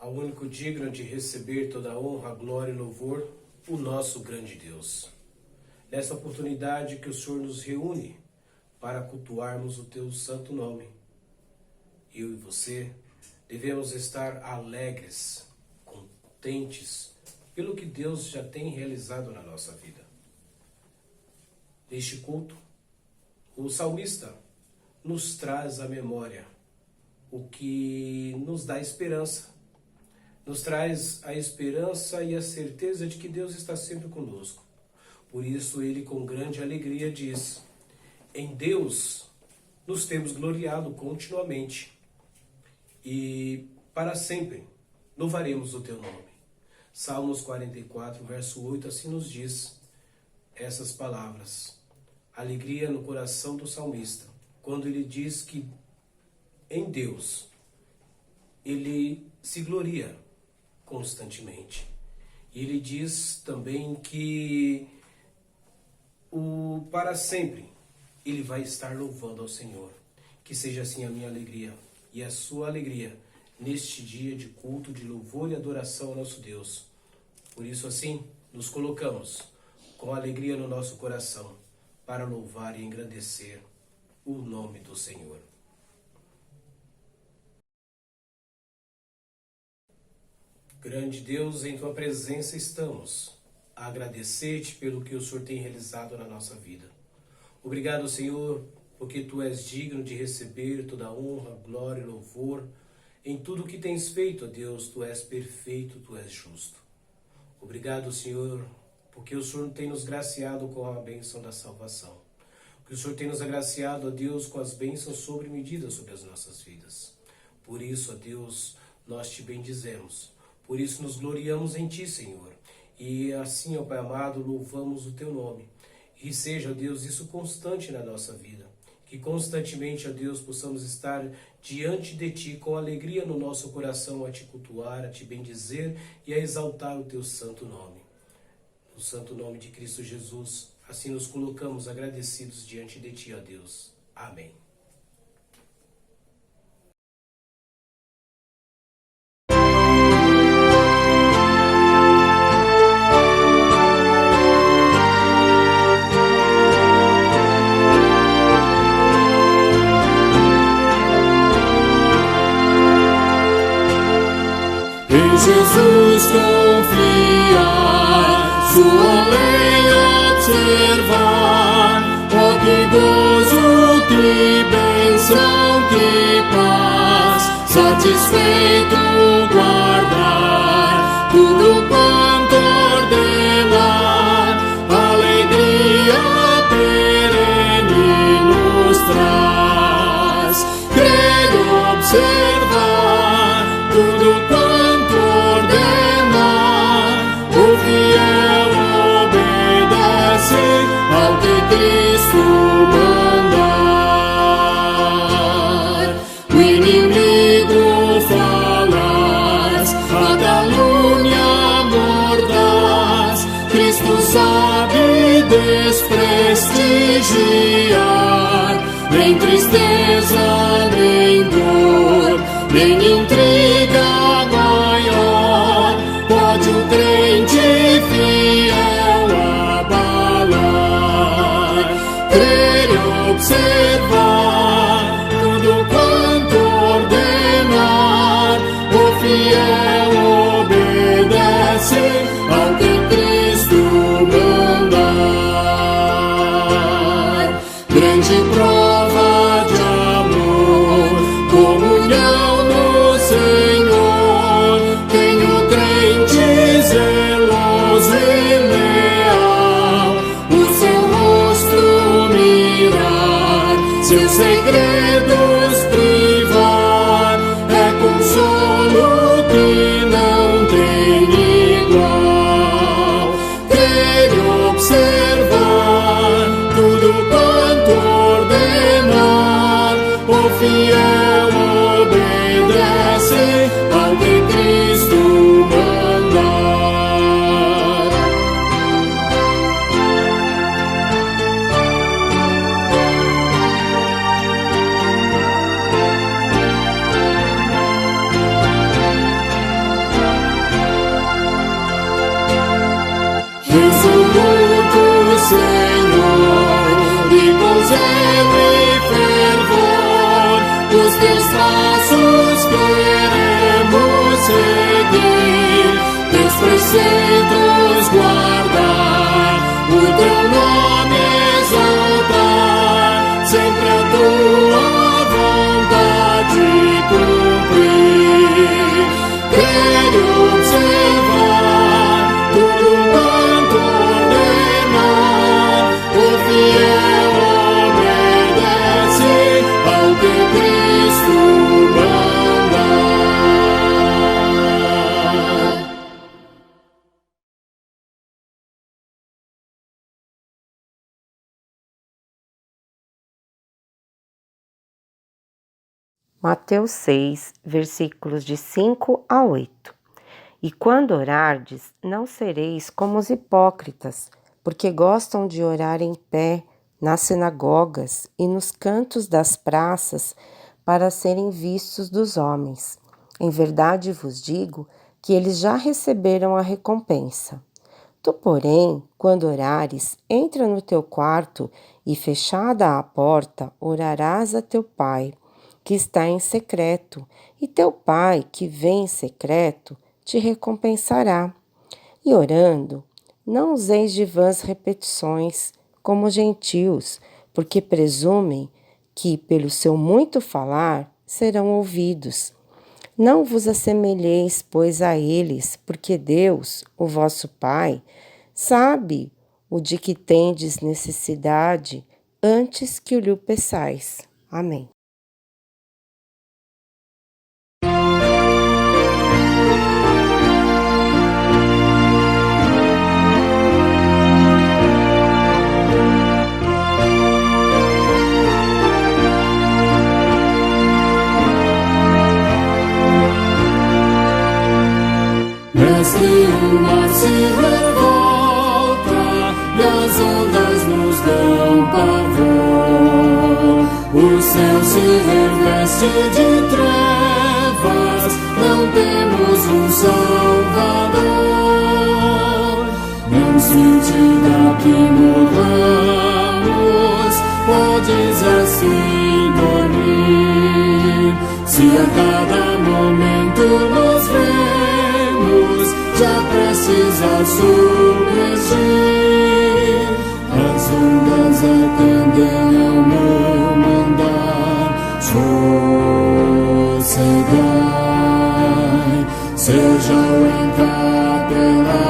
ao único digno de receber toda a honra, glória e louvor, o nosso grande Deus. Nesta oportunidade que o Senhor nos reúne para cultuarmos o teu santo nome, eu e você devemos estar alegres, contentes pelo que Deus já tem realizado na nossa vida. Neste culto, o salmista nos traz à memória o que nos dá esperança. Nos traz a esperança e a certeza de que Deus está sempre conosco. Por isso ele com grande alegria diz: em Deus nos temos gloriado continuamente e para sempre louvaremos o teu nome. Salmos 44, verso 8, assim nos diz essas palavras. Alegria no coração do salmista, quando ele diz que em Deus ele se gloria constantemente. E ele diz também que para sempre ele vai estar louvando ao Senhor. Que seja assim a minha alegria e a sua alegria neste dia de culto, de louvor e adoração ao nosso Deus. Por isso assim nos colocamos com alegria no nosso coração para louvar e engrandecer o nome do Senhor. Grande Deus, em tua presença estamos a agradecer-te pelo que o Senhor tem realizado na nossa vida. Obrigado, Senhor, porque tu és digno de receber toda a honra, glória e louvor. Em tudo o que tens feito, ó Deus, tu és perfeito, tu és justo. Obrigado, Senhor, porque o Senhor tem nos graciado com a bênção da salvação. Porque o Senhor tem nos agraciado, ó Deus, com as bênçãos sobre medida sobre as nossas vidas. Por isso, ó Deus, nós te bendizemos. Por isso nos gloriamos em ti, Senhor. E assim, ó Pai amado, louvamos o teu nome. E seja, ó Deus, isso constante na nossa vida. Que constantemente, ó Deus, possamos estar diante de ti com alegria no nosso coração a te cultuar, a te bendizer e a exaltar o teu santo nome. No santo nome de Cristo Jesus, assim nos colocamos agradecidos diante de ti, ó Deus. Amém. Jesus confiar, sua lei observar, oh que gozo, que bênção, que paz, satisfeito guardar tudo quanto ordenar, alegria perene nos traz, crer e observar tudo quanto ordenar, o fiel obedece ao que Cristo mandar. O inimigo falaz, a calúnia mordaz, Cristo sabe desprestigiar, nem tristeza, nem dor, nem intriga maior, pode o crente fiel abalar. Crer e observar tudo quanto ordenar, o fiel obedece ao que Cristo mandar. Grande prova de amor, comunhão no Senhor, tem o crente zeloso e leal, o seu rosto mirar, seus segredos privar, é consolo que não tem igual. Crer e observar tudo quanto ordenar, o fiel obedece ao que Cristo mandar. que Cristo mandar. Mateus 6, versículos de 5 a 8. E quando orardes, não sereis como os hipócritas, porque gostam de orar em pé, nas sinagogas e nos cantos das praças, para serem vistos dos homens. Em verdade vos digo que eles já receberam a recompensa. Tu, porém, quando orares, entra no teu quarto e, fechada a porta, orarás a teu Pai, que está em secreto, e teu Pai, que vem em secreto, te recompensará. E orando, não useis de vãs repetições, como os gentios, porque presumem que, pelo seu muito falar, serão ouvidos. Não vos assemelheis, pois, a eles, porque Deus, o vosso Pai, sabe o de que tendes necessidade antes que o lhe peçais. Amém. Mestre, o mar se revolta e as ondas nos dão pavor. O céu se reveste de trevas, não temos um Salvador. Não se te dá que morramos, podes assim dormir. Se a cada momento nos vemos já prestes a submergir, as ondas atendem ao meu mandar. Sossegai, seja o encapelado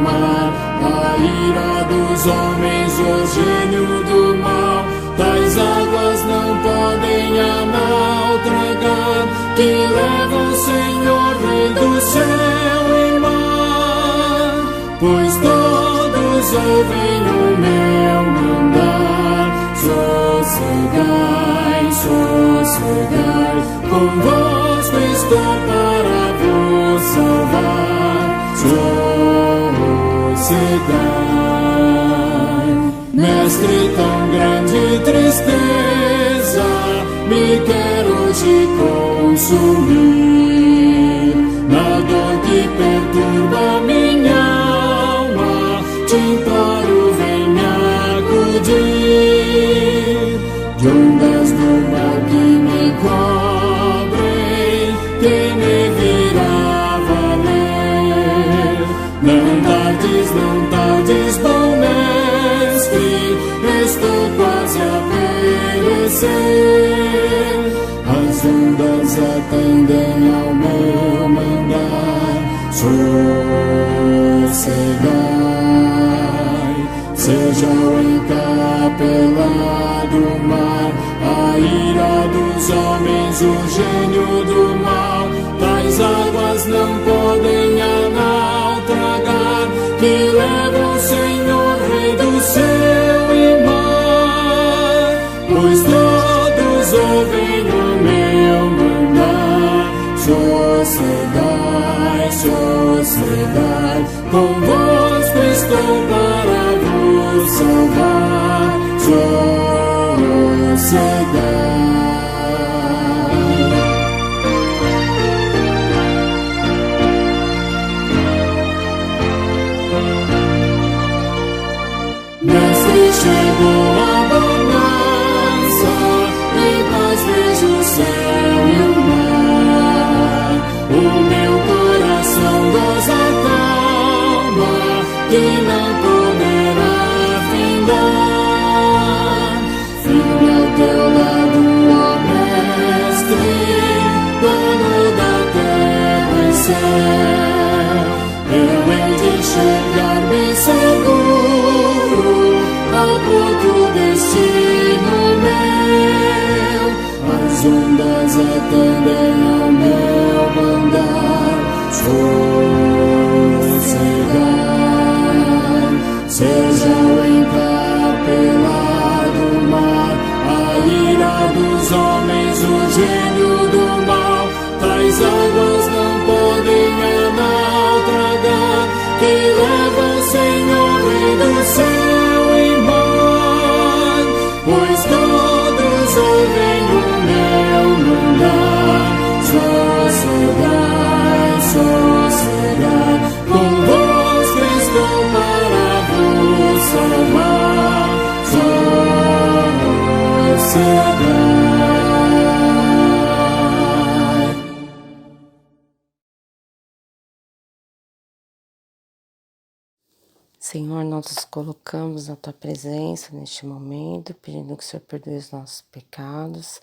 mar, a ira dos homens, o gênio do mal. Tais águas não podem a nau tragar, que leva o Senhor, Rei do céu e mar. Pois todos ouvem o meu mandar. Sossegai, sossegai, convosco estou para vos salvar. Sossegai, Mestre, tão grande tristeza me quer hoje consumir. Na dor que perturba minha alma, te imploro, venha acudir. De ondas do mar que me cobrem, quem me virá valer? Não tardes, bom mestre, estou quase a perecer. As ondas atendem ao meu mandar. Sossegai, seja o encapelado mar, a ira dos homens, o gênio do mal. Tais águas não podem a nau tragar, que leva o Senhor, Rei do céu e mar. Pois todos ouvem o meu mandar. Sossegai, sossegai, convosco estou para vos salvar. Sossegai. Mestre, chegou a bonança, em paz vejo o céu e o mar. O meu coração goza calma, que não poderá findar. Firme ao teu lado, ó Mestre, dono da terra e céu. Eu hei de chegar-me seguro ao porto destino meu. gênio do mal, tais águas não podem a nau tragar, que leva o Senhor Rei do céu embora, pois todos ouvem o meu mandar. Sossegai, com voz Cristo para vos salvar. Sossegai. Senhor, nós nos colocamos na Tua presença neste momento, pedindo que o Senhor perdoe os nossos pecados,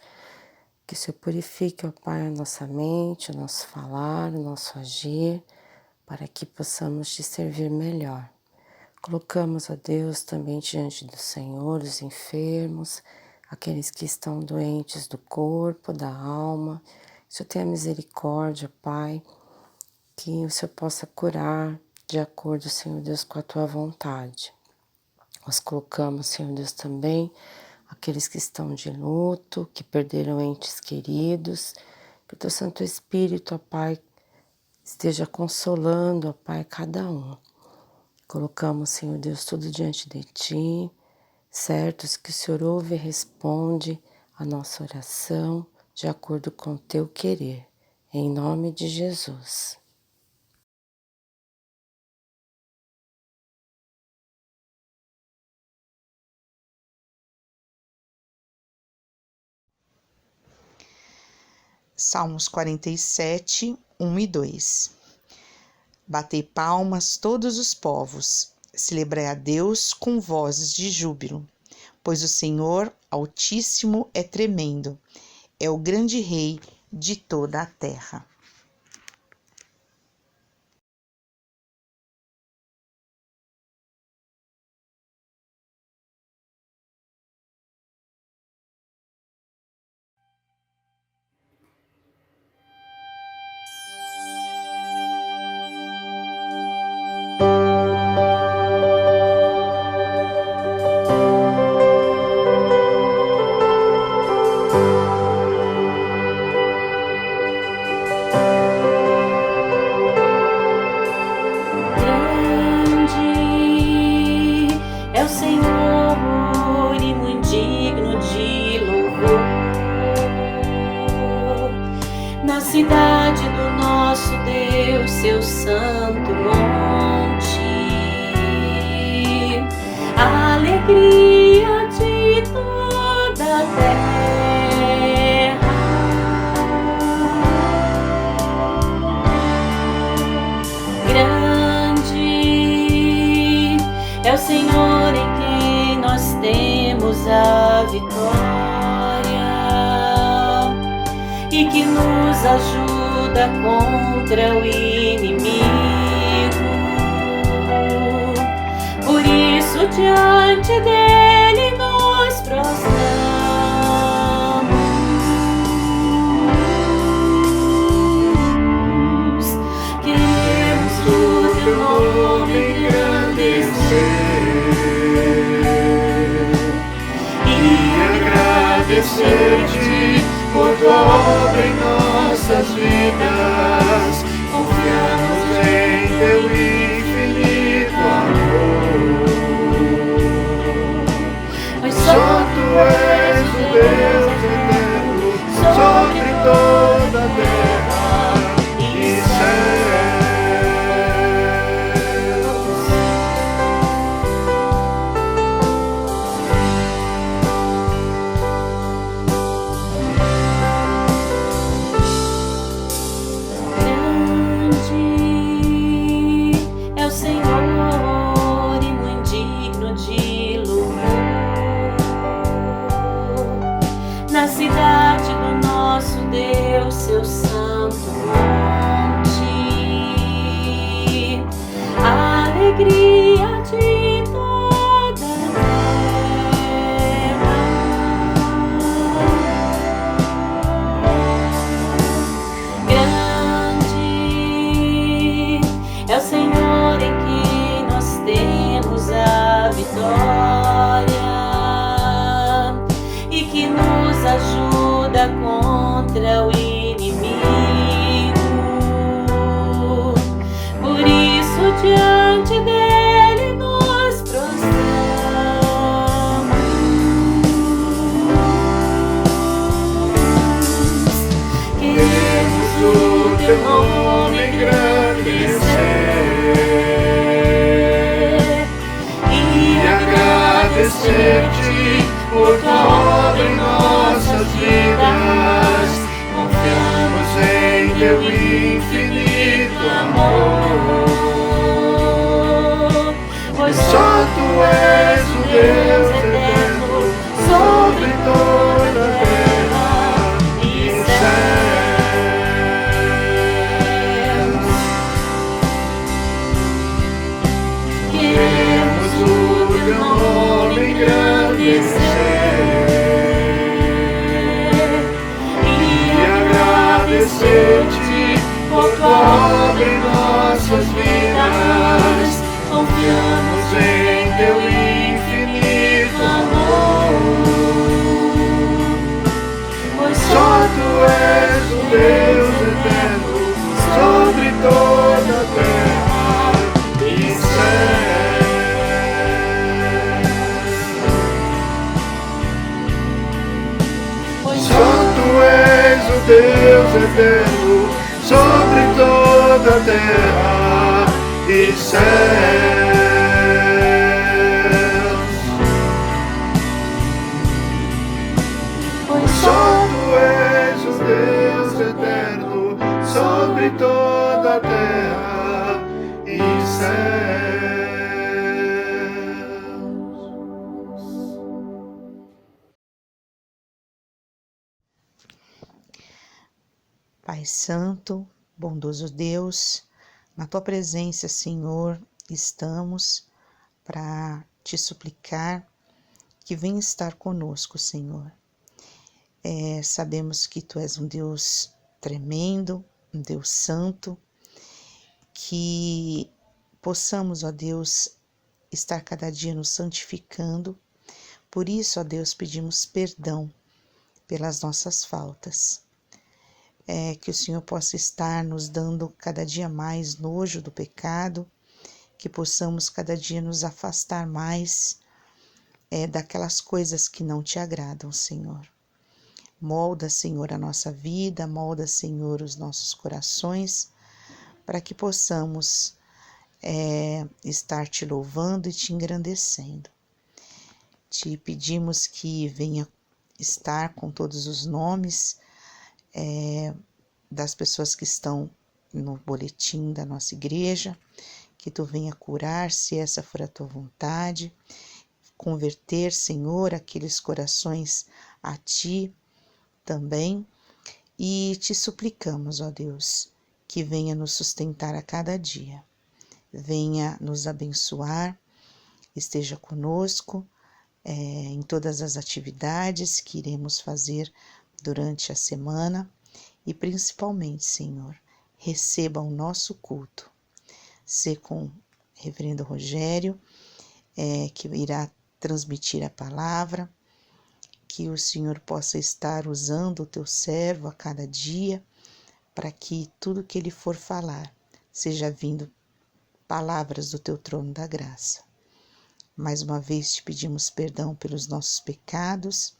que o Senhor purifique, ó Pai, a nossa mente, o nosso falar, o nosso agir, para que possamos Te servir melhor. Colocamos, ó Deus, também diante do Senhor os enfermos, aqueles que estão doentes do corpo, da alma. Que o Senhor tenha misericórdia, Pai, que o Senhor possa curar de acordo, Senhor Deus, com a Tua vontade. Nós colocamos, Senhor Deus, também aqueles que estão de luto, que perderam entes queridos, que o Teu Santo Espírito, ó Pai, esteja consolando, ó Pai, cada um. Colocamos, Senhor Deus, tudo diante de Ti, certos que o Senhor ouve e responde a nossa oração de acordo com o Teu querer. Em nome de Jesus. Salmos 47, 1 e 2. Batei palmas todos os povos, celebrai a Deus com vozes de júbilo, pois o Senhor Altíssimo é tremendo, é o grande Rei de toda a terra. Cidade do nosso Deus, seu santo monte, a alegria de toda a terra. Grande é o Senhor em quem nós temos a vitória e que nos ajuda contra o inimigo. Por isso diante dele nós prostramos, queremos o teu nome engrandecer e agradecer-te por tua obra em nossas vidas. Confiamos em teu infinito amor, pois só tu és o Deus eterno sobre toda a terra e céus. Na cidade do nosso Deus, seu santo monte, a alegria de toda a terra. Grande é o Senhor em quem nós temos a vitória e que nos ajuda contra contra o inimigo. Por isso diante dele nos prostramos. Queremos o teu nome engrandecer e agradecer-te por tua obra em nossas vidas. Confiamos em teu infinito amor, pois só tu és o Deus eterno sobre toda a terra e céus. Queremos o teu nome engrandecer e agradecer-te por tua obra em nossas vidas. Confiamos em teu infinito amor, pois só tu és o Deus eterno sobre toda a terra e céus. Pois só tu és o Deus eterno sobre toda a terra e céus. Pois só tu és o Deus eterno sobre toda a terra e céus. Pai Santo, bondoso Deus, na tua presença, Senhor, estamos para te suplicar que venha estar conosco, Senhor. Sabemos que tu és um Deus tremendo, um Deus santo, que possamos, ó Deus, estar cada dia nos santificando. Por isso, ó Deus, pedimos perdão pelas nossas faltas. Que o Senhor possa estar nos dando cada dia mais nojo do pecado, que possamos cada dia nos afastar mais daquelas coisas que não te agradam, Senhor. Molda, Senhor, a nossa vida, molda, Senhor, os nossos corações, para que possamos estar te louvando e te engrandecendo. Te pedimos que venha estar com todos os nomes das pessoas que estão no boletim da nossa igreja, que tu venha curar, se essa for a tua vontade, converter, Senhor, aqueles corações a ti também, e te suplicamos, ó Deus, que venha nos sustentar a cada dia, venha nos abençoar, esteja conosco em todas as atividades que iremos fazer durante a semana e principalmente, Senhor, receba o nosso culto. Se com o reverendo Rogério, que irá transmitir a palavra, que o Senhor possa estar usando o teu servo a cada dia, para que tudo que ele for falar seja vindo palavras do teu trono da graça. Mais uma vez te pedimos perdão pelos nossos pecados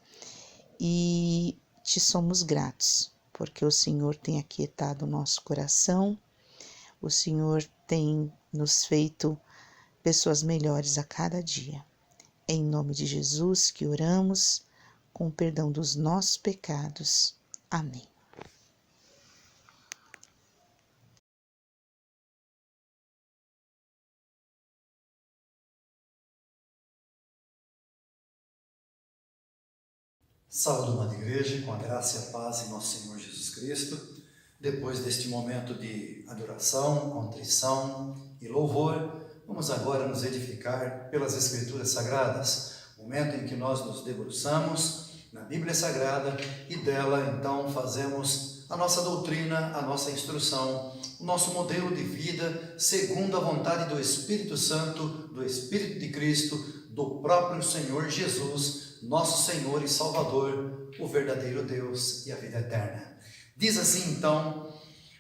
e te somos gratos, porque o Senhor tem aquietado o nosso coração, o Senhor tem nos feito pessoas melhores a cada dia. Em nome de Jesus que oramos, com o perdão dos nossos pecados. Amém. Saúde, amada igreja, com a graça e a paz em nosso Senhor Jesus Cristo. Depois deste momento de adoração, contrição e louvor, vamos agora nos edificar pelas Escrituras Sagradas, momento em que nós nos debruçamos na Bíblia Sagrada e dela então fazemos a nossa doutrina, a nossa instrução, o nosso modelo de vida segundo a vontade do Espírito Santo, do Espírito de Cristo, do próprio Senhor Jesus, nosso Senhor e Salvador, o verdadeiro Deus e a vida eterna. Diz assim então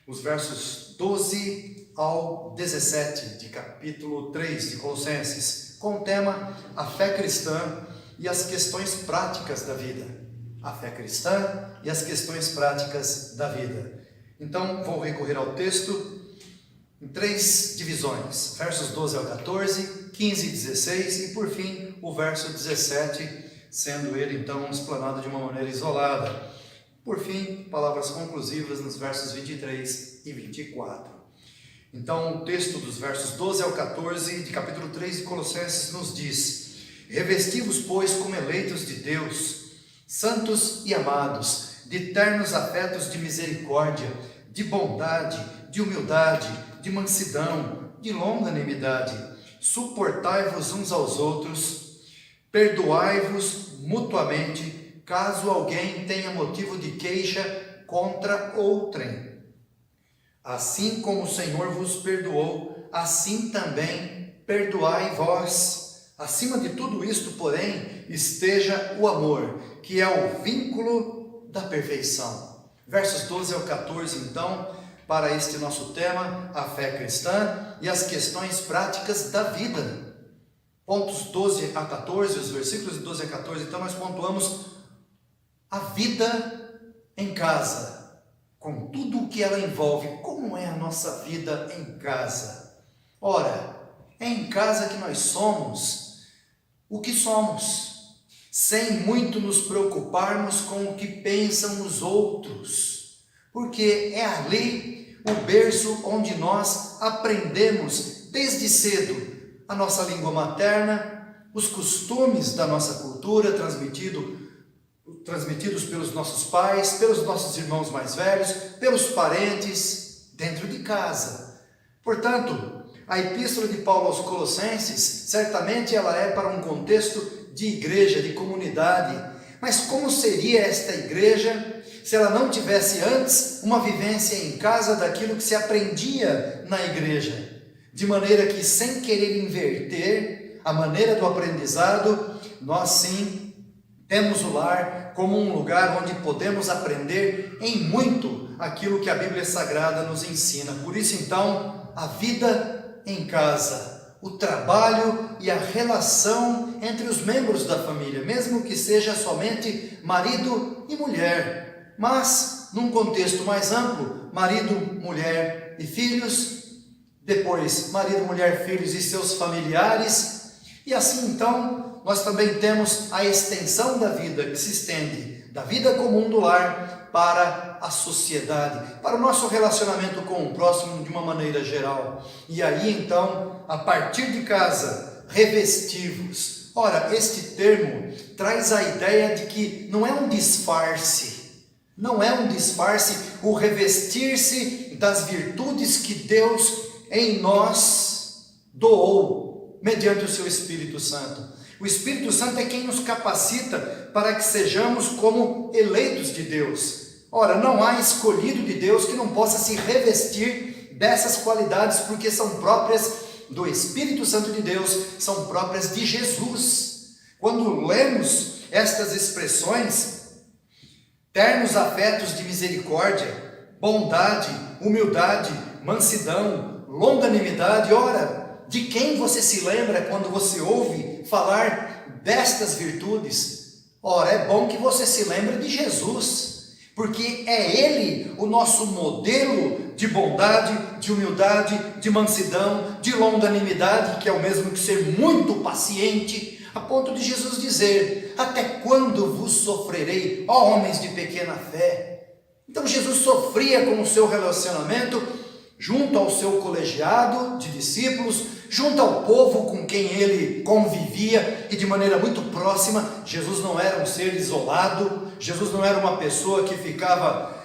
os versos 12 ao 17 de capítulo 3 de Colossenses, com o tema a fé cristã e as questões práticas da vida. A fé cristã e as questões práticas da vida. Então vou recorrer ao texto em 3 divisões, versos 12 ao 14, 15 e 16 e por fim o verso 17, sendo ele então explanado de uma maneira isolada. Por fim, palavras conclusivas nos versos 23 e 24. Então o texto dos versos 12 ao 14 de capítulo 3 de Colossenses nos diz: revesti-vos, pois, como eleitos de Deus, santos e amados, de ternos afetos de misericórdia, de bondade, de humildade, de mansidão, de longanimidade. Suportai-vos uns aos outros, perdoai-vos mutuamente, caso alguém tenha motivo de queixa contra outrem. Assim como o Senhor vos perdoou, assim também perdoai vós. Acima de tudo isto, porém, esteja o amor, que é o vínculo da perfeição. Versos 12 ao 14, então, para este nosso tema, a fé cristã e as questões práticas da vida. Pontos 12 a 14, os versículos de 12 a 14, então nós pontuamos a vida em casa, com tudo o que ela envolve. Como é a nossa vida em casa? Ora, é em casa que nós somos o que somos, sem muito nos preocuparmos com o que pensam os outros, porque é ali o berço onde nós aprendemos desde cedo a nossa língua materna, os costumes da nossa cultura transmitidos pelos nossos pais, pelos nossos irmãos mais velhos, pelos parentes, dentro de casa. Portanto, a epístola de Paulo aos Colossenses, certamente ela é para um contexto de igreja, de comunidade. Mas como seria esta igreja se ela não tivesse antes uma vivência em casa daquilo que se aprendia na igreja? De maneira que, sem querer inverter a maneira do aprendizado, nós sim temos o lar como um lugar onde podemos aprender em muito aquilo que a Bíblia Sagrada nos ensina. Por isso, então, a vida em casa, o trabalho e a relação entre os membros da família, mesmo que seja somente marido e mulher, mas num contexto mais amplo, marido, mulher e filhos, depois marido, mulher, filhos e seus familiares, e assim então nós também temos a extensão da vida que se estende da vida comum do lar para a sociedade, para o nosso relacionamento com o próximo de uma maneira geral. E aí então, a partir de casa, revesti-vos. Ora, este termo traz a ideia de que não é um disfarce, o revestir-se das virtudes que Deus em nós doou mediante o seu Espírito Santo. O Espírito Santo é quem nos capacita para que sejamos como eleitos de Deus. Ora, não há escolhido de Deus que não possa se revestir dessas qualidades, porque são próprias do Espírito Santo de Deus, são próprias de Jesus. Quando lemos estas expressões, ternos afetos de misericórdia, bondade, humildade, mansidão, longanimidade, ora, de quem você se lembra quando você ouve falar destas virtudes? Ora, é bom que você se lembre de Jesus, porque é Ele o nosso modelo de bondade, de humildade, de mansidão, de longanimidade, que é o mesmo que ser muito paciente, a ponto de Jesus dizer: até quando vos sofrerei, ó homens de pequena fé? Então Jesus sofria com o seu relacionamento junto ao seu colegiado de discípulos, junto ao povo com quem ele convivia, e de maneira muito próxima. Jesus não era um ser isolado, Jesus não era uma pessoa que ficava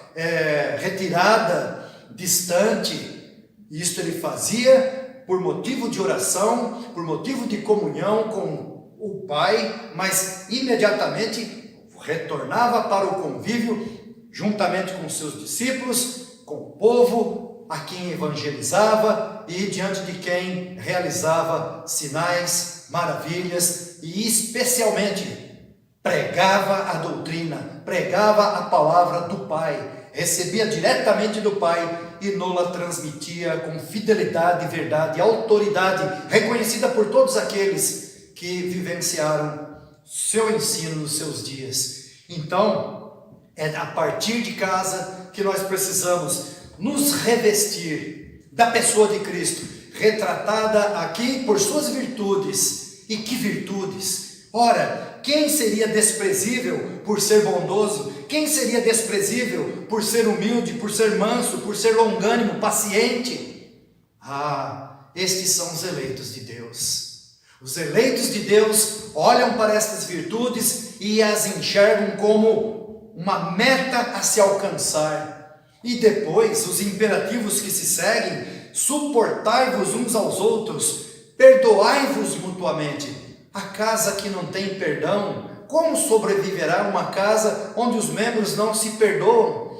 retirada, distante. Isto ele fazia por motivo de oração, por motivo de comunhão com o Pai, mas imediatamente retornava para o convívio, juntamente com seus discípulos, com o povo, a quem evangelizava e diante de quem realizava sinais, maravilhas, e especialmente pregava a doutrina, pregava a palavra do Pai, recebia diretamente do Pai e nos transmitia com fidelidade, verdade e autoridade, reconhecida por todos aqueles que vivenciaram seu ensino nos seus dias. Então, é a partir de casa que nós precisamos nos revestir da pessoa de Cristo, retratada aqui por suas virtudes. E que virtudes! Ora, quem seria desprezível por ser bondoso? Quem seria desprezível por ser humilde, por ser manso, por ser longânimo, paciente? Ah, estes são os eleitos de Deus. Os eleitos de Deus olham para estas virtudes e as enxergam como uma meta a se alcançar. E depois, os imperativos que se seguem: suportai-vos uns aos outros, perdoai-vos mutuamente. A casa que não tem perdão, como sobreviverá uma casa onde os membros não se perdoam?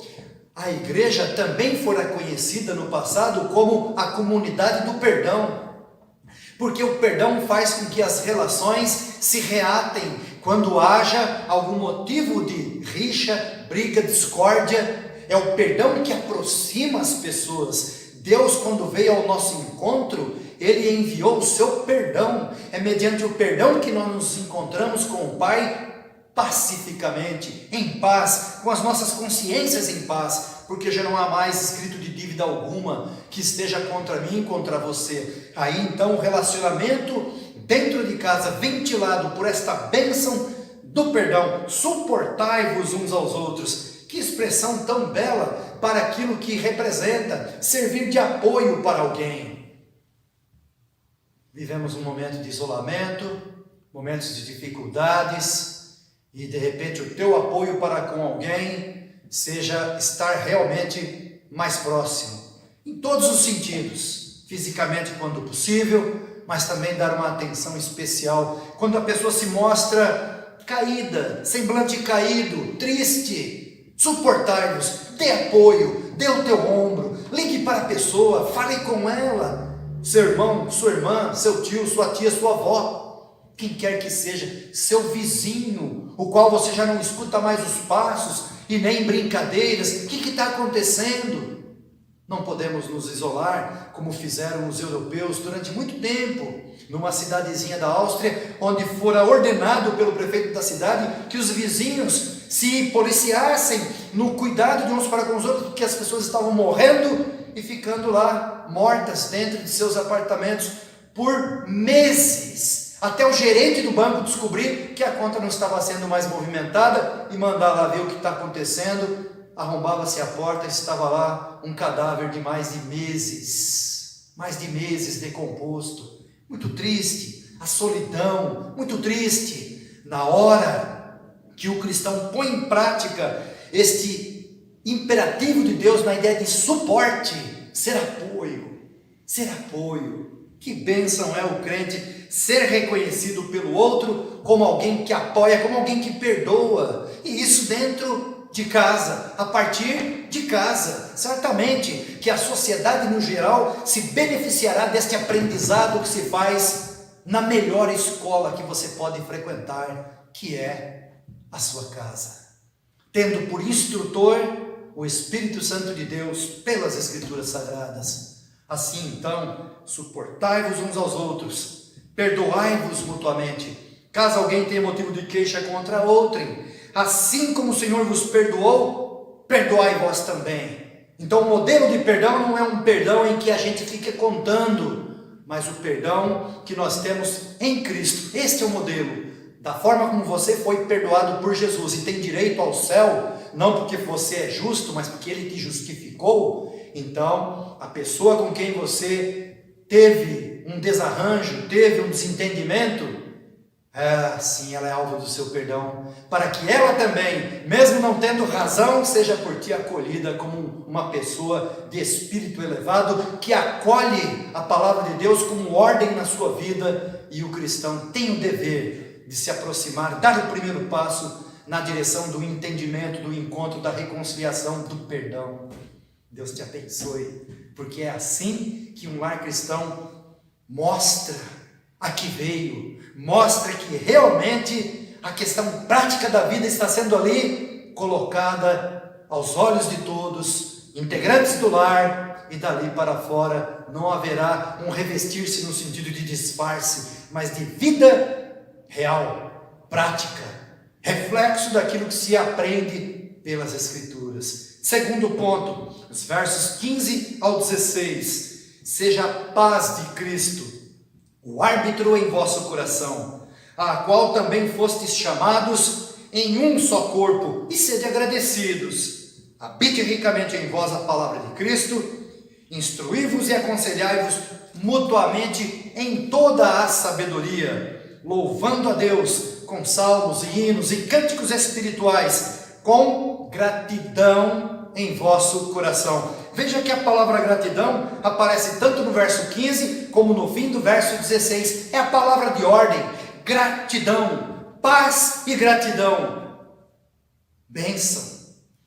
A igreja também fora conhecida no passado como a comunidade do perdão, porque o perdão faz com que as relações se reatem quando haja algum motivo de rixa, briga, discórdia. É o perdão que aproxima as pessoas. Deus, quando veio ao nosso encontro, Ele enviou o seu perdão. É mediante o perdão que nós nos encontramos com o Pai pacificamente, em paz, com as nossas consciências em paz, porque já não há mais escrito de dívida alguma que esteja contra mim e contra você. Aí então o relacionamento dentro de casa, ventilado por esta bênção do perdão: suportai-vos uns aos outros. Que expressão tão bela para aquilo que representa servir de apoio para alguém. Vivemos um momento de isolamento, momentos de dificuldades, e de repente o teu apoio para com alguém seja estar realmente mais próximo, em todos os sentidos, fisicamente quando possível, mas também dar uma atenção especial quando a pessoa se mostra caída, semblante caído, triste. Suportai-vos, dê apoio, dê o teu ombro, ligue para a pessoa, fale com ela, seu irmão, sua irmã, seu tio, sua tia, sua avó, quem quer que seja, seu vizinho, o qual você já não escuta mais os passos e nem brincadeiras. O que está acontecendo? Não podemos nos isolar como fizeram os europeus durante muito tempo, numa cidadezinha da Áustria, onde fora ordenado pelo prefeito da cidade que os vizinhos se policiassem no cuidado de uns para com os outros, porque as pessoas estavam morrendo e ficando lá mortas dentro de seus apartamentos por meses, até o gerente do banco descobrir que a conta não estava sendo mais movimentada e mandar lá ver o que está acontecendo. Arrombava-se a porta e estava lá um cadáver de mais de meses decomposto. Muito triste, a solidão, muito triste. Na hora que o cristão põe em prática este imperativo de Deus na ideia de suporte, ser apoio. Que bênção é o crente ser reconhecido pelo outro como alguém que apoia, como alguém que perdoa, e isso dentro de casa, a partir de casa. Certamente que a sociedade no geral se beneficiará deste aprendizado que se faz na melhor escola que você pode frequentar, que é a sua casa, tendo por instrutor o Espírito Santo de Deus pelas Escrituras Sagradas. Assim então, suportai-vos uns aos outros, perdoai-vos mutuamente, caso alguém tenha motivo de queixa contra outrem, assim como o Senhor vos perdoou, perdoai vós também. Então o modelo de perdão não é um perdão em que a gente fica contando, mas o perdão que nós temos em Cristo. Este é o modelo. Da forma como você foi perdoado por Jesus e tem direito ao céu, não porque você é justo, mas porque Ele te justificou. Então, a pessoa com quem você teve um desarranjo, teve um desentendimento, sim, ela é alvo do seu perdão, para que ela também, mesmo não tendo razão, seja por ti acolhida como uma pessoa de espírito elevado, que acolhe a palavra de Deus como ordem na sua vida. E o cristão tem o dever de se aproximar, dar o primeiro passo na direção do entendimento, do encontro, da reconciliação, do perdão. Deus te abençoe, porque é assim que um lar cristão mostra a que veio, mostra que realmente a questão prática da vida está sendo ali colocada aos olhos de todos, integrantes do lar, e dali para fora não haverá um revestir-se no sentido de disfarce, mas de vida real, prática, reflexo daquilo que se aprende pelas Escrituras. Segundo ponto, os versos 15 ao 16. Seja a paz de Cristo o árbitro em vosso coração, a qual também fostes chamados em um só corpo, e sede agradecidos. Habite ricamente em vós a palavra de Cristo, instruí-vos e aconselhai-vos mutuamente em toda a sabedoria, louvando a Deus com salmos e hinos e cânticos espirituais, com gratidão em vosso coração. Veja que a palavra gratidão aparece tanto no verso 15 como no fim do verso 16. É a palavra de ordem, gratidão, paz e gratidão. Bênção.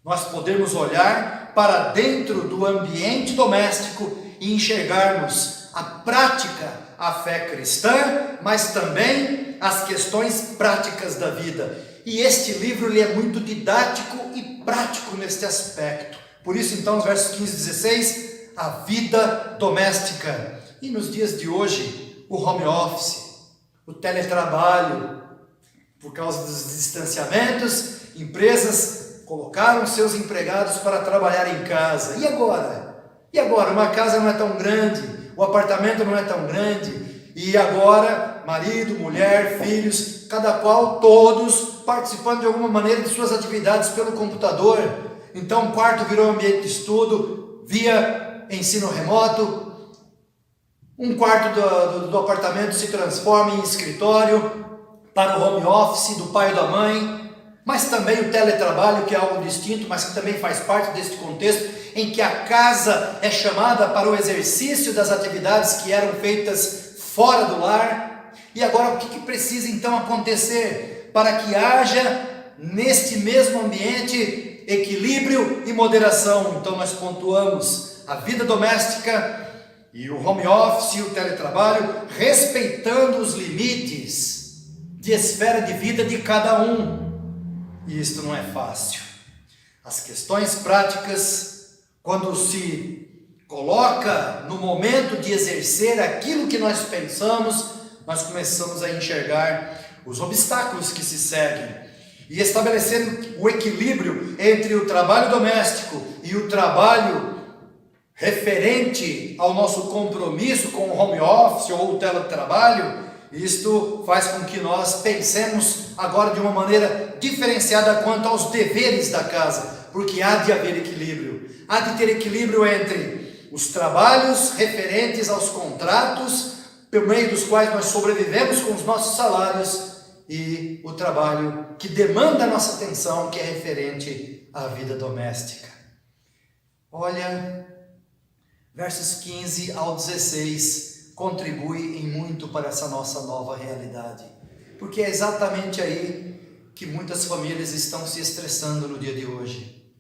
Nós podemos olhar para dentro do ambiente doméstico e enxergarmos a prática, a fé cristã, mas também as questões práticas da vida. E este livro ele é muito didático e prático neste aspecto. Por isso, então, os versos 15 e 16, a vida doméstica. E nos dias de hoje, o home office, o teletrabalho, por causa dos distanciamentos, empresas colocaram seus empregados para trabalhar em casa. E agora? E agora? Uma casa não é tão grande, o apartamento não é tão grande. E agora, marido, mulher, filhos, cada qual, todos participando de alguma maneira de suas atividades pelo computador. Então o quarto virou ambiente de estudo, via ensino remoto. Um quarto do apartamento se transforma em escritório para o home office do pai e da mãe. Mas também o teletrabalho, que é algo distinto, mas que também faz parte deste contexto, em que a casa é chamada para o exercício das atividades que eram feitas fora do lar. E agora o que precisa então acontecer para que haja neste mesmo ambiente equilíbrio e moderação? Então nós pontuamos a vida doméstica e o home office e o teletrabalho, respeitando os limites de esfera de vida de cada um. E isto não é fácil. As questões práticas, quando se coloca no momento de exercer aquilo que nós pensamos, nós começamos a enxergar os obstáculos que se seguem e estabelecer o equilíbrio entre o trabalho doméstico e o trabalho referente ao nosso compromisso com o home office ou o teletrabalho. Isto faz com que nós pensemos agora de uma maneira diferenciada quanto aos deveres da casa, porque há de haver equilíbrio. Há de ter equilíbrio entre os trabalhos referentes aos contratos, por meio dos quais nós sobrevivemos com os nossos salários, e o trabalho que demanda a nossa atenção, que é referente à vida doméstica. Olha, versos 15 ao 16 contribuem em muito para essa nossa nova realidade, porque é exatamente aí que muitas famílias estão se estressando no dia de hoje.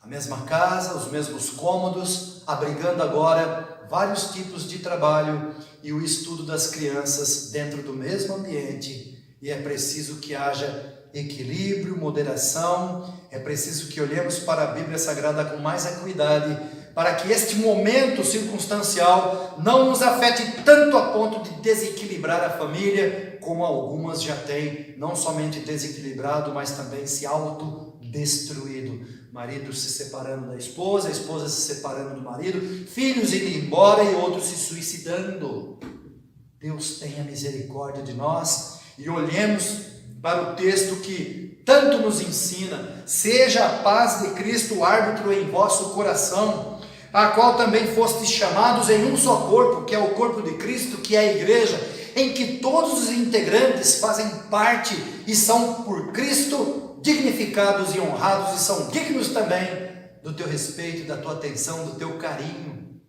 A mesma casa, os mesmos cômodos, abrigando agora vários tipos de trabalho e o estudo das crianças dentro do mesmo ambiente. E é preciso que haja equilíbrio, moderação, é preciso que olhemos para a Bíblia Sagrada com mais acuidade, para que este momento circunstancial não nos afete tanto a ponto de desequilibrar a família, como algumas já têm, não somente desequilibrado, mas também se autodestruído. Marido se separando da esposa, a esposa se separando do marido, filhos indo embora e outros se suicidando. Deus tenha misericórdia de nós. E olhemos para o texto que tanto nos ensina: seja a paz de Cristo o árbitro em vosso coração, a qual também fostes chamados em um só corpo, que é o corpo de Cristo, que é a igreja, em que todos os integrantes fazem parte e são por Cristo dignificados e honrados, e são dignos também do teu respeito, da tua atenção, do teu carinho.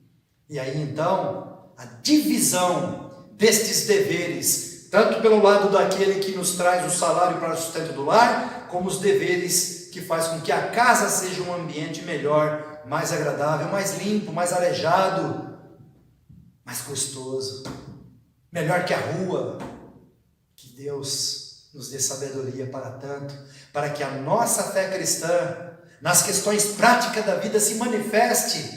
E aí então, a divisão destes deveres, tanto pelo lado daquele que nos traz o salário para o sustento do lar, como os deveres que faz com que a casa seja um ambiente melhor, mais agradável, mais limpo, mais arejado, mais gostoso, melhor que a rua. Que Deus nos dê sabedoria para tanto, para que a nossa fé cristã, nas questões práticas da vida, se manifeste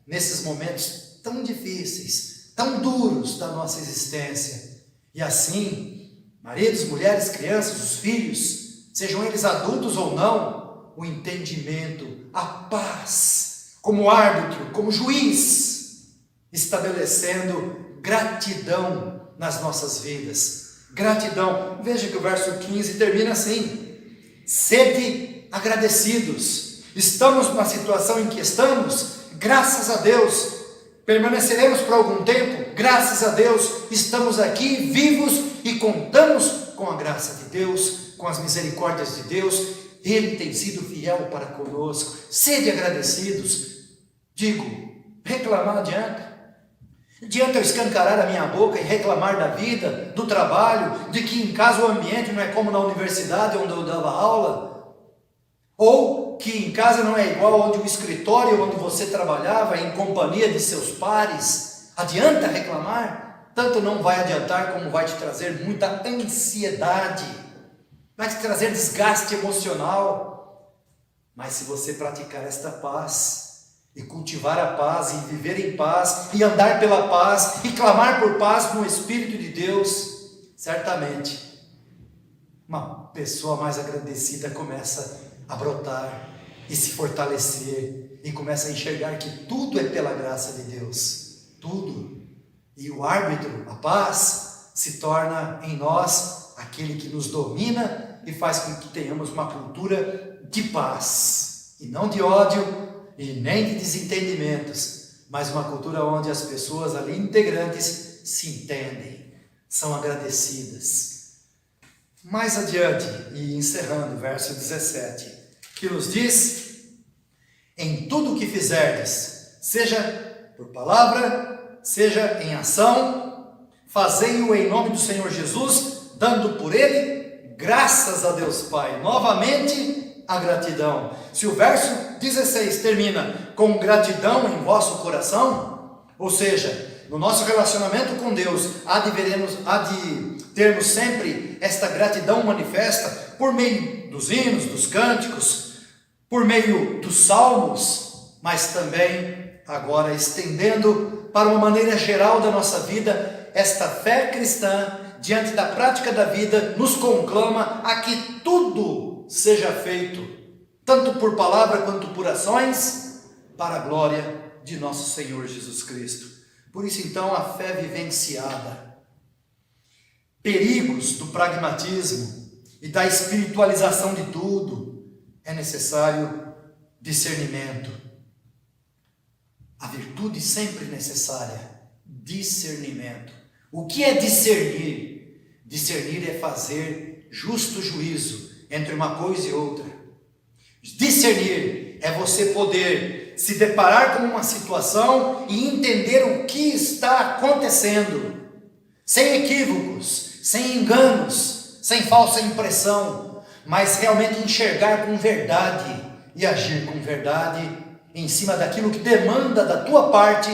nesses momentos tão difíceis, tão duros da nossa existência. E assim, maridos, mulheres, crianças, os filhos, sejam eles adultos ou não, o entendimento, a paz, como árbitro, como juiz, estabelecendo gratidão nas nossas vidas. Gratidão. Veja que o verso 15 termina assim: sede agradecidos. Estamos numa situação em que estamos, graças a Deus. Permaneceremos por algum tempo, graças a Deus. Estamos aqui vivos e contamos com a graça de Deus, com as misericórdias de Deus. Ele tem sido fiel para conosco. Sede agradecidos. Digo, reclamar adianta? Adianta eu escancarar a minha boca e reclamar da vida, do trabalho, de que em casa o ambiente não é como na universidade onde eu dava aula? Ou que em casa não é igual onde o escritório onde você trabalhava em companhia de seus pares? Adianta reclamar? Tanto não vai adiantar como vai te trazer muita ansiedade, vai te trazer desgaste emocional. Mas se você praticar esta paz, e cultivar a paz, e viver em paz, e andar pela paz, e clamar por paz no Espírito de Deus, certamente uma pessoa mais agradecida começa a brotar e se fortalecer, e começa a enxergar que tudo é pela graça de Deus, tudo. E o árbitro, a paz, se torna em nós aquele que nos domina e faz com que tenhamos uma cultura de paz, e não de ódio, e nem de desentendimentos, mas uma cultura onde as pessoas ali integrantes se entendem, são agradecidas. Mais adiante, e encerrando, verso 17, que nos diz: em tudo o que fizerdes, seja por palavra, seja em ação, fazei-o em nome do Senhor Jesus, dando por ele graças a Deus Pai. Novamente, a gratidão. Se o verso 16 termina com gratidão em vosso coração, ou seja, no nosso relacionamento com Deus, há de termos sempre esta gratidão manifesta por meio dos hinos, dos cânticos, por meio dos salmos, mas também agora estendendo para uma maneira geral da nossa vida, esta fé cristã diante da prática da vida nos conclama a que tudo seja feito, tanto por palavra quanto por ações, para a glória de nosso Senhor Jesus Cristo. Por isso então a fé vivenciada, perigos do pragmatismo e da espiritualização de tudo, é necessário discernimento. A virtude sempre necessária, discernimento. O que é discernir? Discernir é fazer justo juízo entre uma coisa e outra. Discernir é você poder se deparar com uma situação e entender o que está acontecendo, sem equívocos, sem enganos, sem falsa impressão, mas realmente enxergar com verdade e agir com verdade em cima daquilo que demanda da tua parte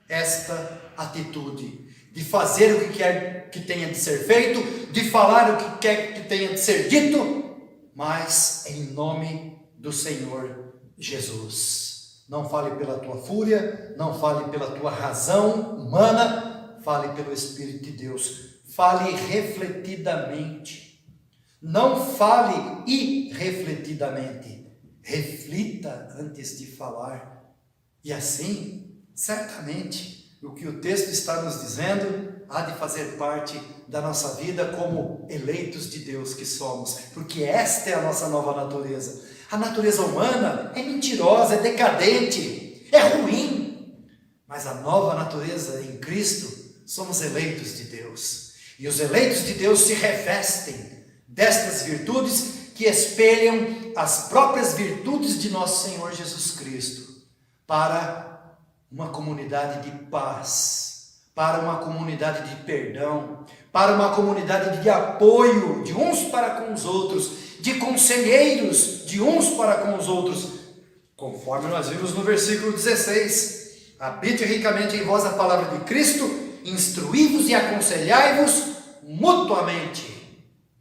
esta atitude, de fazer o que quer que tenha de ser feito, de falar o que quer que tenha de ser dito, mas em nome do Senhor Jesus. Não fale pela tua fúria, não fale pela tua razão humana, fale pelo Espírito de Deus. Fale refletidamente. Não fale irrefletidamente. Reflita antes de falar. E assim, certamente, o que o texto está nos dizendo há de fazer parte da nossa vida como eleitos de Deus que somos, porque esta é a nossa nova natureza. A natureza humana é mentirosa, é decadente, é ruim, mas a nova natureza em Cristo, somos eleitos de Deus, e os eleitos de Deus se revestem destas virtudes que espelham as próprias virtudes de nosso Senhor Jesus Cristo, para uma comunidade de paz, para uma comunidade de perdão, para uma comunidade de apoio de uns para com os outros, de conselheiros de uns para com os outros, conforme nós vimos no versículo 16: habite ricamente em vós a palavra de Cristo, instruí-vos e aconselhai-vos mutuamente.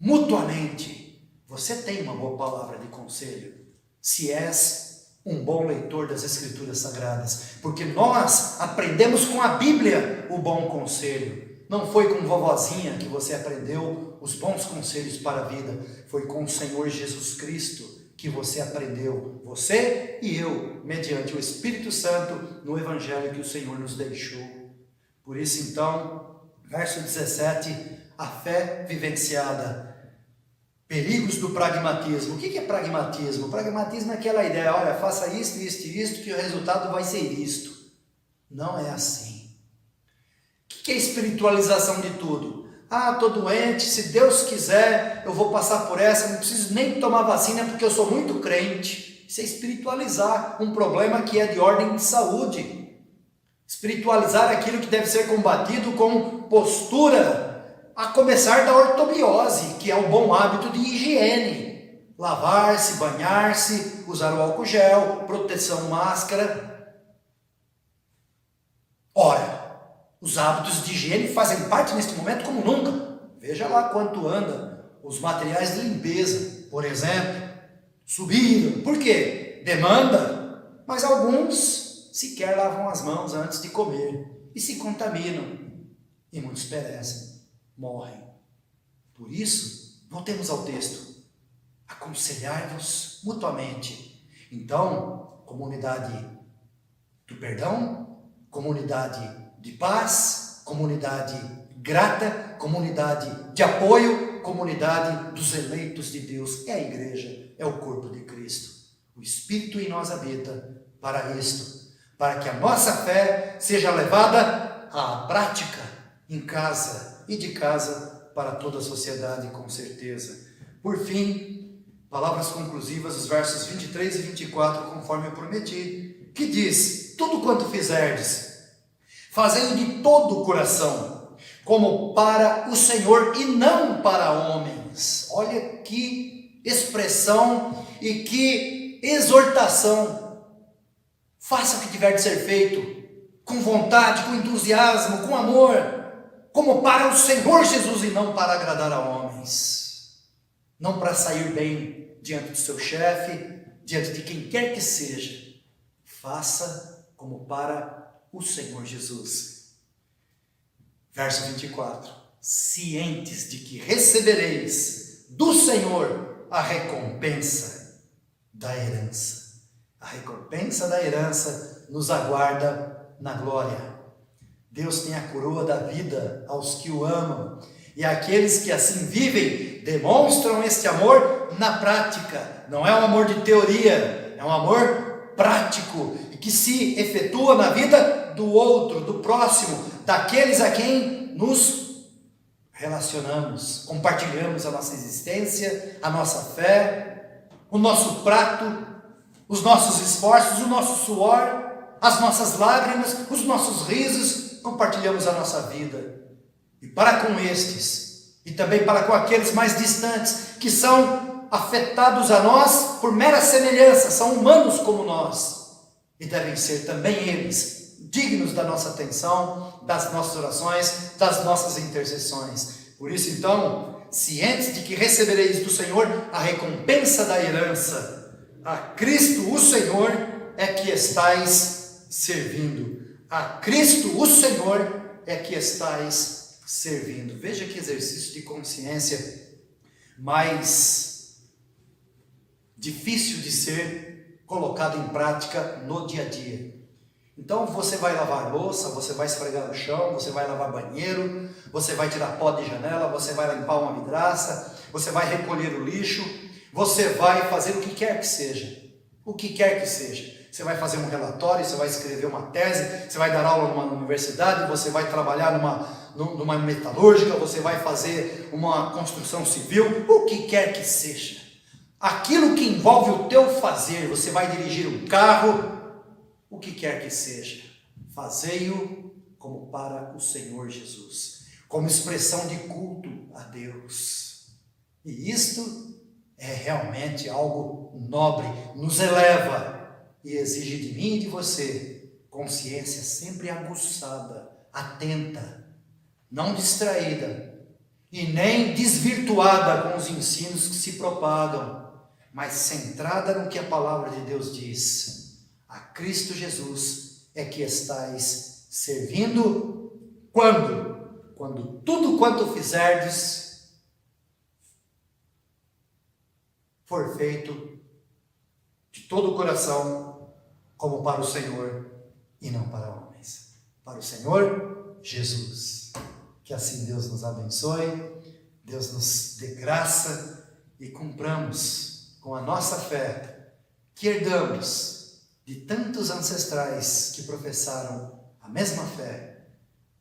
mutuamente. Você tem uma boa palavra de conselho, se és um bom leitor das Escrituras Sagradas, porque nós aprendemos com a Bíblia o bom conselho. Não foi com vovozinha que você aprendeu os bons conselhos para a vida, foi com o Senhor Jesus Cristo que você aprendeu, você e eu, mediante o Espírito Santo, no Evangelho que o Senhor nos deixou. Por isso então, verso 17, a fé vivenciada. Perigos do pragmatismo. O que é pragmatismo? O pragmatismo é aquela ideia, olha, faça isto, isto e isto, que o resultado vai ser isto. Não é assim. O que é espiritualização de tudo? Ah, estou doente, se Deus quiser, eu vou passar por essa, não preciso nem tomar vacina porque eu sou muito crente. Isso é espiritualizar um problema que é de ordem de saúde. Espiritualizar aquilo que deve ser combatido com postura, a começar da ortobiose, que é o bom hábito de higiene. Lavar-se, banhar-se, usar o álcool gel, proteção, máscara. Ora, os hábitos de higiene fazem parte neste momento como nunca. Veja lá quanto anda os materiais de limpeza, por exemplo, subiram. Por quê? Demanda. Mas alguns sequer lavam as mãos antes de comer e se contaminam. E muitos perecem, morrem. Por isso, voltemos ao texto. Aconselhai-vos mutuamente. Então, comunidade do perdão, comunidade de paz, comunidade grata, comunidade de apoio, comunidade dos eleitos de Deus. É a igreja, é o corpo de Cristo. O Espírito em nós habita para isto, para que a nossa fé seja levada à prática em casa e de casa para toda a sociedade, com certeza. Por fim, palavras conclusivas, os versos 23 e 24, conforme eu prometi, que diz: tudo quanto fizerdes, fazendo de todo o coração, como para o Senhor e não para homens. Olha que expressão e que exortação. Faça o que tiver de ser feito, com vontade, com entusiasmo, com amor, como para o Senhor Jesus e não para agradar a homens. Não para sair bem diante do seu chefe, diante de quem quer que seja. Faça como para o Senhor Jesus. Verso 24. Cientes de que recebereis do Senhor a recompensa da herança. A recompensa da herança nos aguarda na glória. Deus tem a coroa da vida aos que o amam. E aqueles que assim vivem demonstram este amor na prática. Não é um amor de teoria, é um amor prático e que se efetua na vida do outro, do próximo, daqueles a quem nos relacionamos, compartilhamos a nossa existência, a nossa fé, o nosso prato, os nossos esforços, o nosso suor, as nossas lágrimas, os nossos risos, compartilhamos a nossa vida. E para com estes, e também para com aqueles mais distantes, que são afetados a nós por mera semelhança, são humanos como nós, e devem ser também eles dignos da nossa atenção, das nossas orações, das nossas intercessões. Por isso então, cientes de que recebereis do Senhor a recompensa da herança, a Cristo o Senhor é que estais servindo. A Cristo o Senhor é que estais servindo. Veja que exercício de consciência mais difícil de ser colocado em prática no dia a dia. Então você vai lavar louça, você vai esfregar no chão, você vai lavar banheiro, você vai tirar pó de janela, você vai limpar uma vidraça, você vai recolher o lixo, você vai fazer o que quer que seja. O que quer que seja. Você vai fazer um relatório, você vai escrever uma tese, você vai dar aula numa universidade, você vai trabalhar numa metalúrgica, você vai fazer uma construção civil, o que quer que seja. Aquilo que envolve o teu fazer, você vai dirigir um carro, o que quer que seja, fazei-o como para o Senhor Jesus, como expressão de culto a Deus. E isto é realmente algo nobre, nos eleva e exige de mim e de você consciência sempre aguçada, atenta, não distraída, e nem desvirtuada com os ensinos que se propagam, mas centrada no que a palavra de Deus diz. A Cristo Jesus é que estais servindo quando? Quando tudo quanto fizerdes for feito de todo o coração, como para o Senhor e não para homens. Para o Senhor Jesus. Que assim Deus nos abençoe, Deus nos dê graça e cumpramos com a nossa fé, que herdamos de tantos ancestrais que professaram a mesma fé,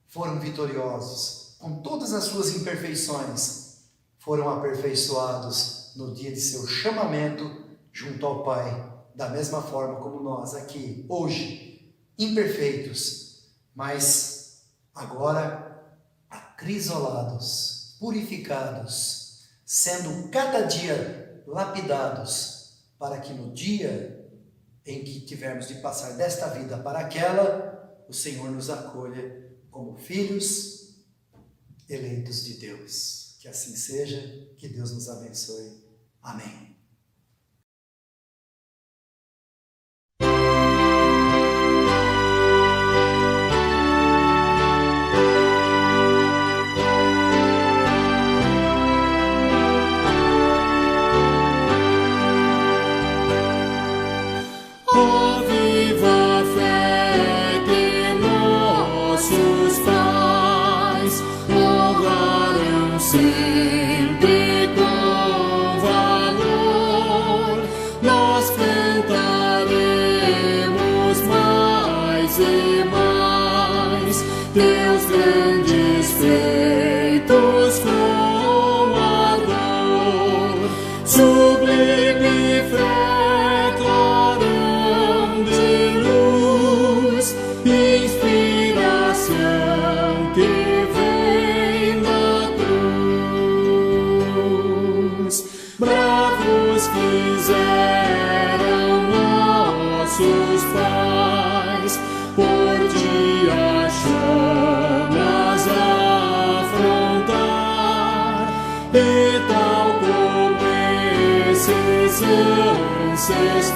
foram vitoriosos, com todas as suas imperfeições, foram aperfeiçoados no dia de seu chamamento junto ao Pai, da mesma forma como nós aqui, hoje, imperfeitos, mas agora acrisolados, purificados, sendo cada dia lapidados, para que no dia em que tivermos de passar desta vida para aquela, o Senhor nos acolha como filhos eleitos de Deus. Que assim seja, que Deus nos abençoe. Amém. Sempre com valor, nós cantaremos mais e mais teus grandes feitos com ardor, sublime fé, clarão de luz, inspiração que vem da cruz. Bravos fizeram nossos pais, por dia chamas afrontar, e tal como esses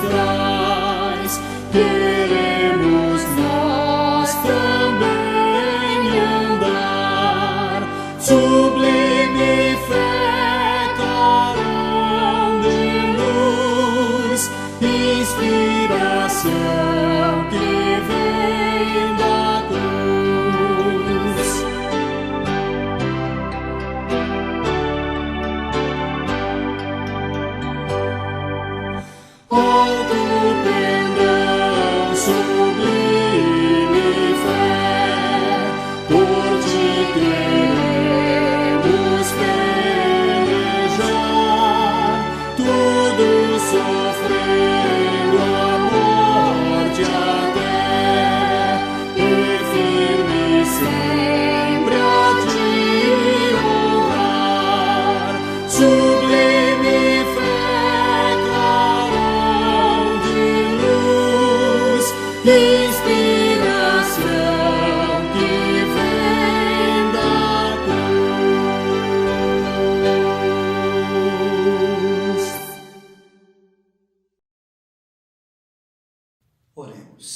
ancestrais, queremos nós também andar. Sublime fé, clarão de luz, inspiração que vem da cruz. Alto pendão, sublime fé, por ti queremos pelejar, tudo sofrendo a morte até, e firme sempre a te honrar. Sublime fé, clarão de luz, inspiração que vem da cruz. Oremos.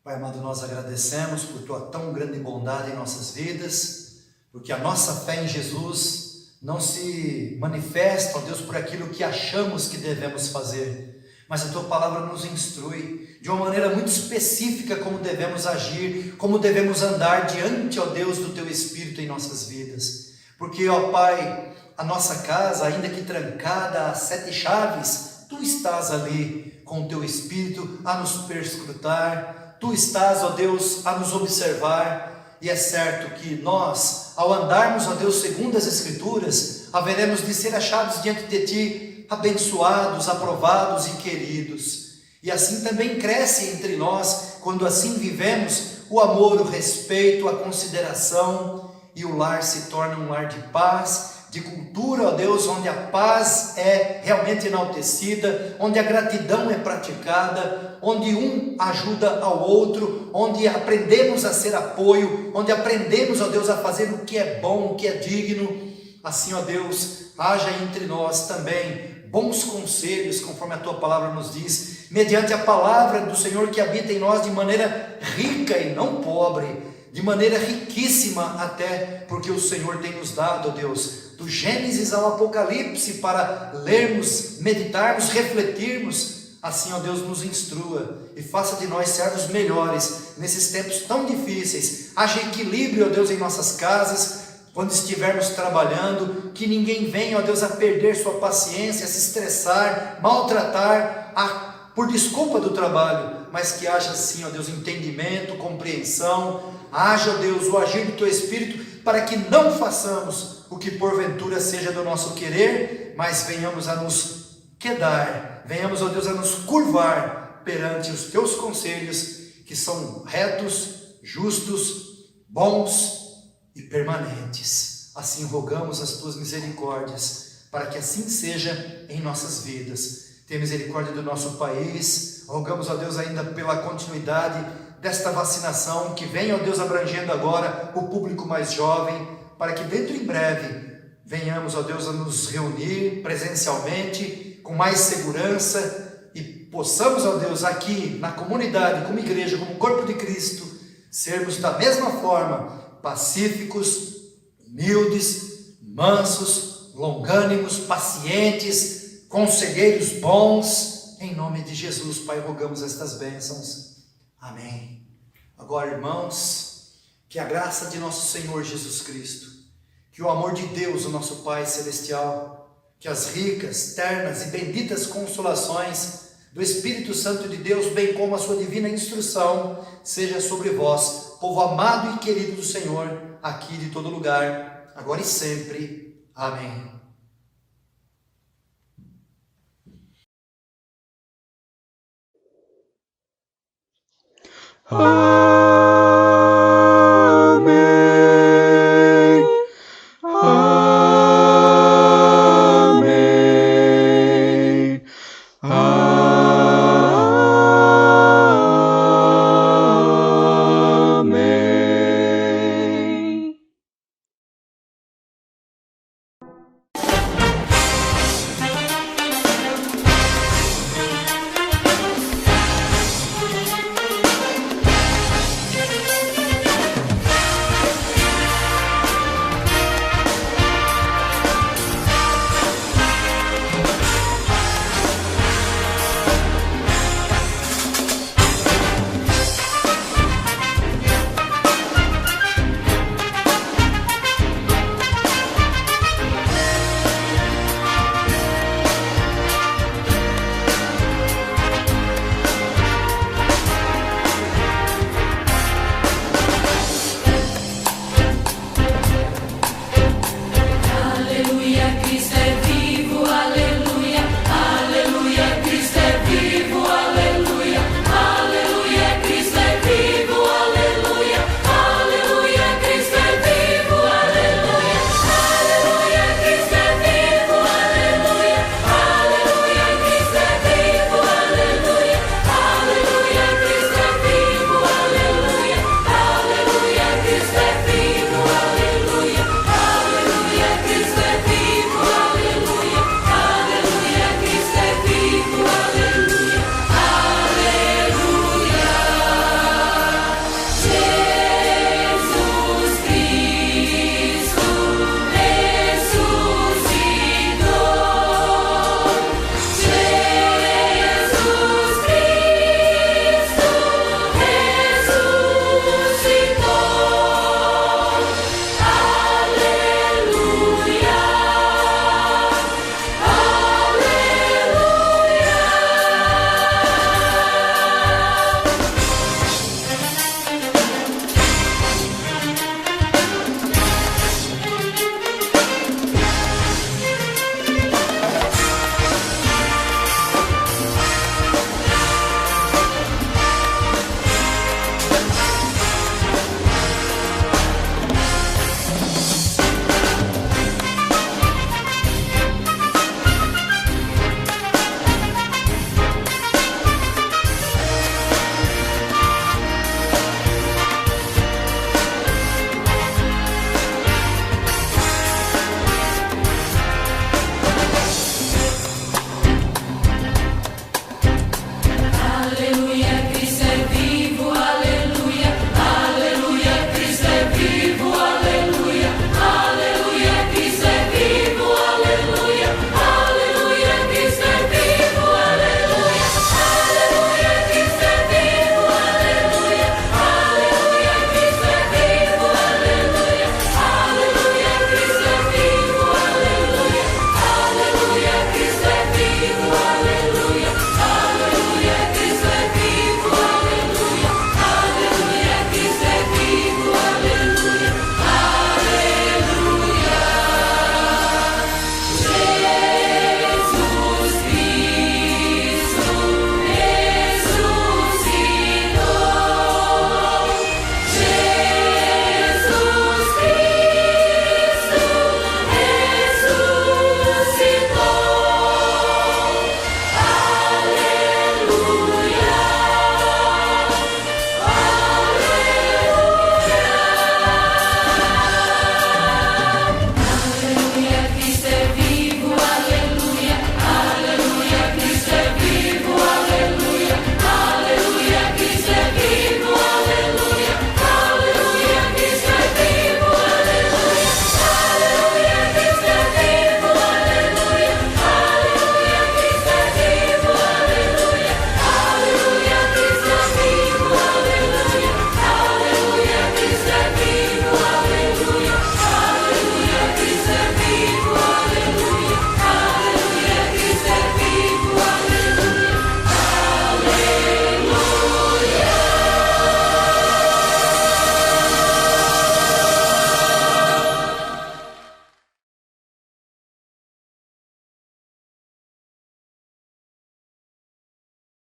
Pai amado, nós agradecemos por Tua tão grande bondade em nossas vidas, porque a nossa fé em Jesus não se manifesta, ó Deus, por aquilo que achamos que devemos fazer, mas a Tua palavra nos instrui de uma maneira muito específica como devemos agir, como devemos andar diante, ó Deus, do Teu Espírito em nossas vidas. Porque, ó Pai, a nossa casa, ainda que trancada a 7 chaves, Tu estás ali com o Teu Espírito a nos perscrutar, Tu estás, ó Deus, a nos observar, e é certo que nós, ao andarmos, ó Deus, segundo as Escrituras, haveremos de ser achados diante de Ti, abençoados, aprovados e queridos. E assim também cresce entre nós, quando assim vivemos, o amor, o respeito, a consideração, e o lar se torna um lar de paz, de cultura, ó Deus, onde a paz é realmente enaltecida, onde a gratidão é praticada, onde um ajuda ao outro, onde aprendemos a ser apoio, onde aprendemos, ó Deus, a fazer o que é bom, o que é digno, assim, ó Deus, haja entre nós também bons conselhos, conforme a tua palavra nos diz, mediante a palavra do Senhor que habita em nós de maneira rica e não pobre, de maneira riquíssima até, porque o Senhor tem nos dado, ó Deus, do Gênesis ao Apocalipse, para lermos, meditarmos, refletirmos. Assim, ó Deus, nos instrua e faça de nós servos melhores nesses tempos tão difíceis. Haja equilíbrio, ó Deus, em nossas casas, quando estivermos trabalhando, que ninguém venha, ó Deus, a perder sua paciência, a se estressar, maltratar, por desculpa do trabalho, mas que haja sim, ó Deus, entendimento, compreensão, haja, ó Deus, o agir do Teu Espírito, para que não façamos o que porventura seja do nosso querer, mas venhamos a nos quedar, venhamos, ó Deus, a nos curvar perante os Teus conselhos, que são retos, justos, bons e permanentes. Assim rogamos as Tuas misericórdias, para que assim seja em nossas vidas. Tenha misericórdia do nosso país. Rogamos, ó Deus, ainda pela continuidade desta vacinação, que venha, ó Deus, abrangendo agora o público mais jovem, para que dentro em breve venhamos, ó Deus, a nos reunir presencialmente, com mais segurança, e possamos, ó Deus, aqui na comunidade, como igreja, como corpo de Cristo, sermos da mesma forma pacíficos, humildes, mansos, longânimos, pacientes, conselheiros bons, em nome de Jesus, Pai, rogamos estas bênçãos. Amém. Agora, irmãos, que a graça de nosso Senhor Jesus Cristo, que o amor de Deus, o nosso Pai Celestial, que as ricas, ternas e benditas consolações do Espírito Santo de Deus, bem como a sua divina instrução, seja sobre vós, povo amado e querido do Senhor, aqui de todo lugar, agora e sempre. Amém. Amém.